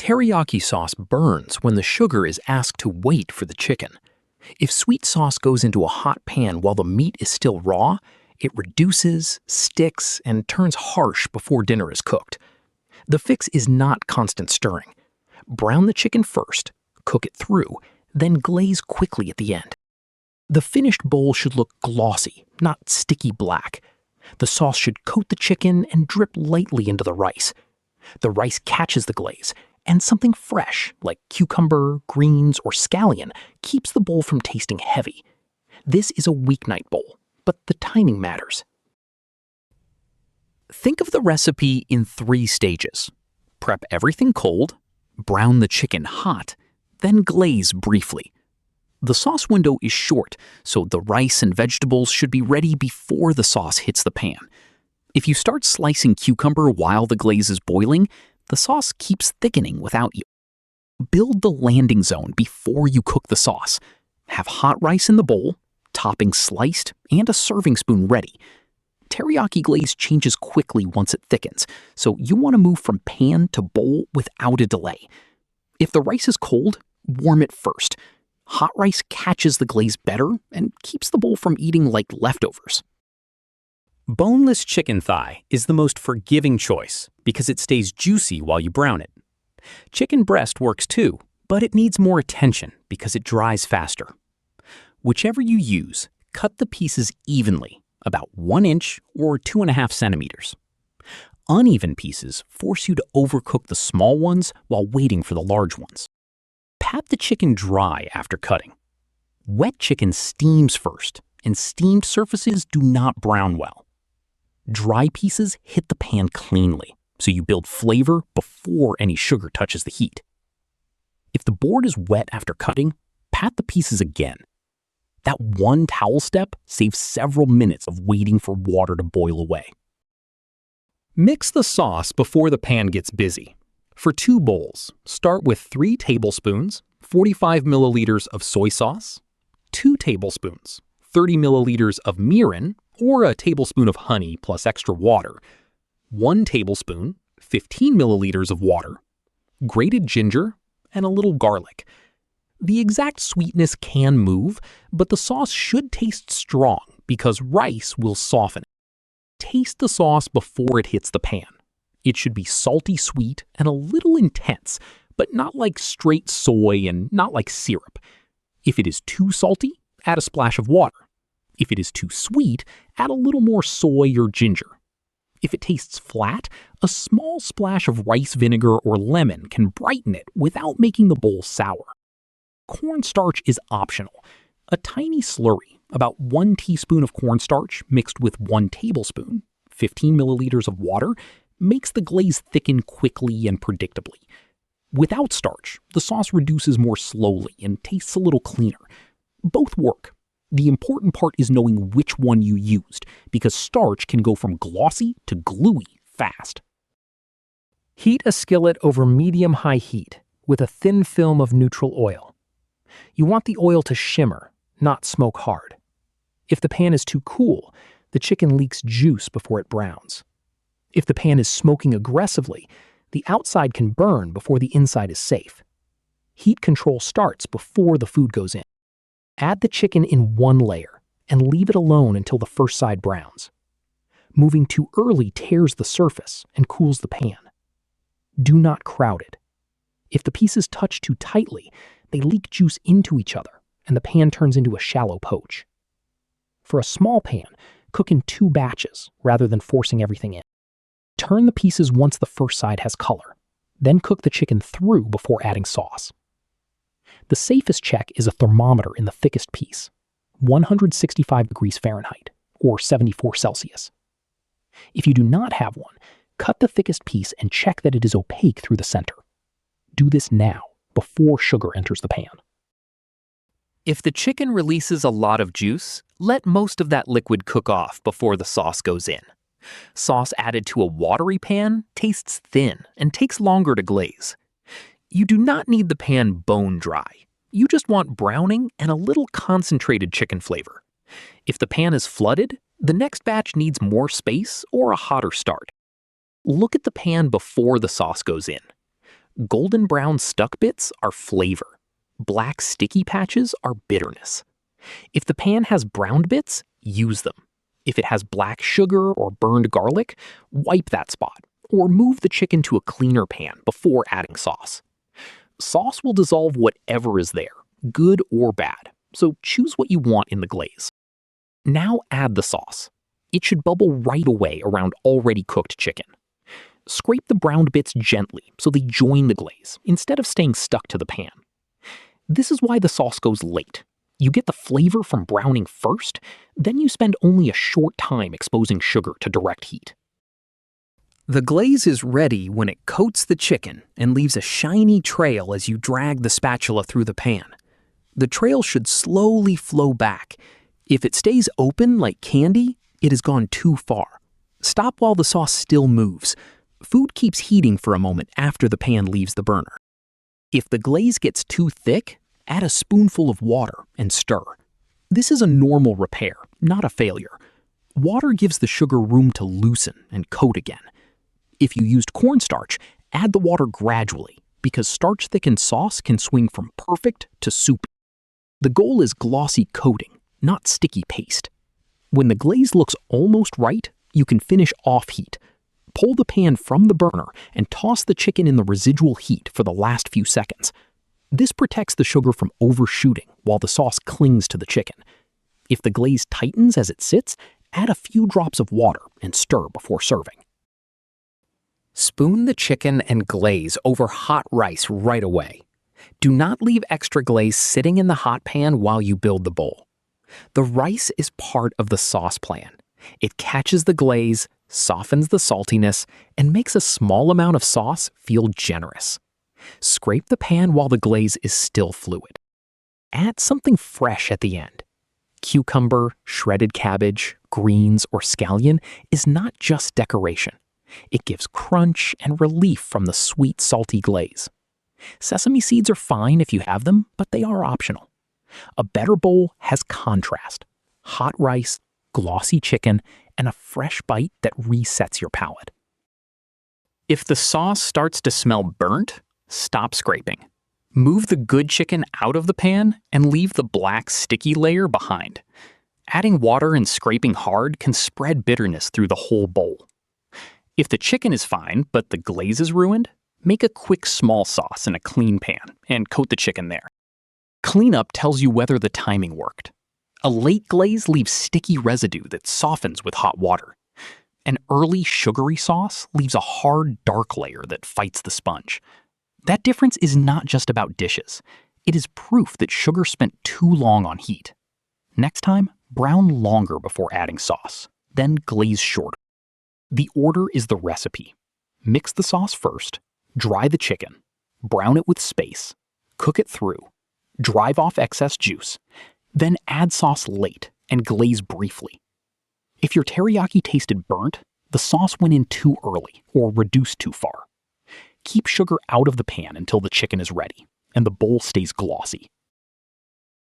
Teriyaki sauce burns when the sugar is asked to wait for the chicken. If sweet sauce goes into a hot pan while the meat is still raw, it reduces, sticks, and turns harsh before dinner is cooked. The fix is not constant stirring. Brown the chicken first, cook it through, then glaze quickly at the end. The finished bowl should look glossy, not sticky black. The sauce should coat the chicken and drip lightly into the rice. The rice catches the glaze, and something fresh, like cucumber, greens, or scallion, keeps the bowl from tasting heavy. This is a weeknight bowl, but the timing matters. Think of the recipe in 3 stages. Prep everything cold, brown the chicken hot, then glaze briefly. The sauce window is short, so the rice and vegetables should be ready before the sauce hits the pan. If you start slicing cucumber while the glaze is boiling, the sauce keeps thickening without you. Build the landing zone before you cook the sauce. Have hot rice in the bowl, topping sliced, and a serving spoon ready. Teriyaki glaze changes quickly once it thickens, so you want to move from pan to bowl without a delay. If the rice is cold, warm it first. Hot rice catches the glaze better and keeps the bowl from eating like leftovers. Boneless chicken thigh is the most forgiving choice because it stays juicy while you brown it. Chicken breast works too, but it needs more attention because it dries faster. Whichever you use, cut the pieces evenly, about 1 inch or 2.5 centimeters. Uneven pieces force you to overcook the small ones while waiting for the large ones. Pat the chicken dry after cutting. Wet chicken steams first, and steamed surfaces do not brown well. Dry pieces hit the pan cleanly, so you build flavor before any sugar touches the heat. If the board is wet after cutting, pat the pieces again. That one towel step saves several minutes of waiting for water to boil away. Mix the sauce before the pan gets busy. For 2 bowls, start with 3 tablespoons, 45 milliliters of soy sauce, 2 tablespoons, 30 milliliters of mirin, or a tablespoon of honey plus extra water, 1 tablespoon, 15 milliliters of water, grated ginger, and a little garlic. The exact sweetness can move, but the sauce should taste strong because rice will soften it. Taste the sauce before it hits the pan. It should be salty sweet and a little intense, but not like straight soy and not like syrup. If it is too salty, add a splash of water. If it is too sweet, add a little more soy or ginger. If it tastes flat, a small splash of rice vinegar or lemon can brighten it without making the bowl sour. Cornstarch is optional. A tiny slurry, about 1 teaspoon of cornstarch mixed with 1 tablespoon, 15 milliliters of water, makes the glaze thicken quickly and predictably. Without starch, the sauce reduces more slowly and tastes a little cleaner. Both work. The important part is knowing which one you used, because starch can go from glossy to gluey fast. Heat a skillet over medium-high heat with a thin film of neutral oil. You want the oil to shimmer, not smoke hard. If the pan is too cool, the chicken leaks juice before it browns. If the pan is smoking aggressively, the outside can burn before the inside is safe. Heat control starts before the food goes in. Add the chicken in 1 layer and leave it alone until the first side browns. Moving too early tears the surface and cools the pan. Do not crowd it. If the pieces touch too tightly, they leak juice into each other and the pan turns into a shallow poach. For a small pan, cook in 2 batches rather than forcing everything in. Turn the pieces once the first side has color, then cook the chicken through before adding sauce. The safest check is a thermometer in the thickest piece, 165 degrees Fahrenheit, or 74 Celsius. If you do not have one, cut the thickest piece and check that it is opaque through the center. Do this now, before sugar enters the pan. If the chicken releases a lot of juice, let most of that liquid cook off before the sauce goes in. Sauce added to a watery pan tastes thin and takes longer to glaze. You do not need the pan bone dry. You just want browning and a little concentrated chicken flavor. If the pan is flooded, the next batch needs more space or a hotter start. Look at the pan before the sauce goes in. Golden brown stuck bits are flavor. Black sticky patches are bitterness. If the pan has browned bits, use them. If it has black sugar or burned garlic, wipe that spot, or move the chicken to a cleaner pan before adding sauce. Sauce will dissolve whatever is there, good or bad, so choose what you want in the glaze. Now add the sauce. It should bubble right away around already cooked chicken. Scrape the browned bits gently so they join the glaze instead of staying stuck to the pan. This is why the sauce goes late. You get the flavor from browning first, then you spend only a short time exposing sugar to direct heat. The glaze is ready when it coats the chicken and leaves a shiny trail as you drag the spatula through the pan. The trail should slowly flow back. If it stays open like candy, it has gone too far. Stop while the sauce still moves. Food keeps heating for a moment after the pan leaves the burner. If the glaze gets too thick, add a spoonful of water and stir. This is a normal repair, not a failure. Water gives the sugar room to loosen and coat again. If you used cornstarch, add the water gradually because starch-thickened sauce can swing from perfect to soupy. The goal is glossy coating, not sticky paste. When the glaze looks almost right, you can finish off heat. Pull the pan from the burner and toss the chicken in the residual heat for the last few seconds. This protects the sugar from overshooting while the sauce clings to the chicken. If the glaze tightens as it sits, add a few drops of water and stir before serving. Spoon the chicken and glaze over hot rice right away. Do not leave extra glaze sitting in the hot pan while you build the bowl. The rice is part of the sauce plan. It catches the glaze, softens the saltiness, and makes a small amount of sauce feel generous. Scrape the pan while the glaze is still fluid. Add something fresh at the end. Cucumber, shredded cabbage, greens, or scallion is not just decoration. It gives crunch and relief from the sweet, salty glaze. Sesame seeds are fine if you have them, but they are optional. A better bowl has contrast: hot rice, glossy chicken, and a fresh bite that resets your palate. If the sauce starts to smell burnt, stop scraping. Move the good chicken out of the pan and leave the black, sticky layer behind. Adding water and scraping hard can spread bitterness through the whole bowl. If the chicken is fine, but the glaze is ruined, make a quick small sauce in a clean pan and coat the chicken there. Cleanup tells you whether the timing worked. A late glaze leaves sticky residue that softens with hot water. An early sugary sauce leaves a hard, dark layer that fights the sponge. That difference is not just about dishes. It is proof that sugar spent too long on heat. Next time, brown longer before adding sauce, then glaze shorter. The order is the recipe. Mix the sauce first, dry the chicken, brown it with space, cook it through, drive off excess juice, then add sauce late and glaze briefly. If your teriyaki tasted burnt, the sauce went in too early or reduced too far. Keep sugar out of the pan until the chicken is ready and the bowl stays glossy.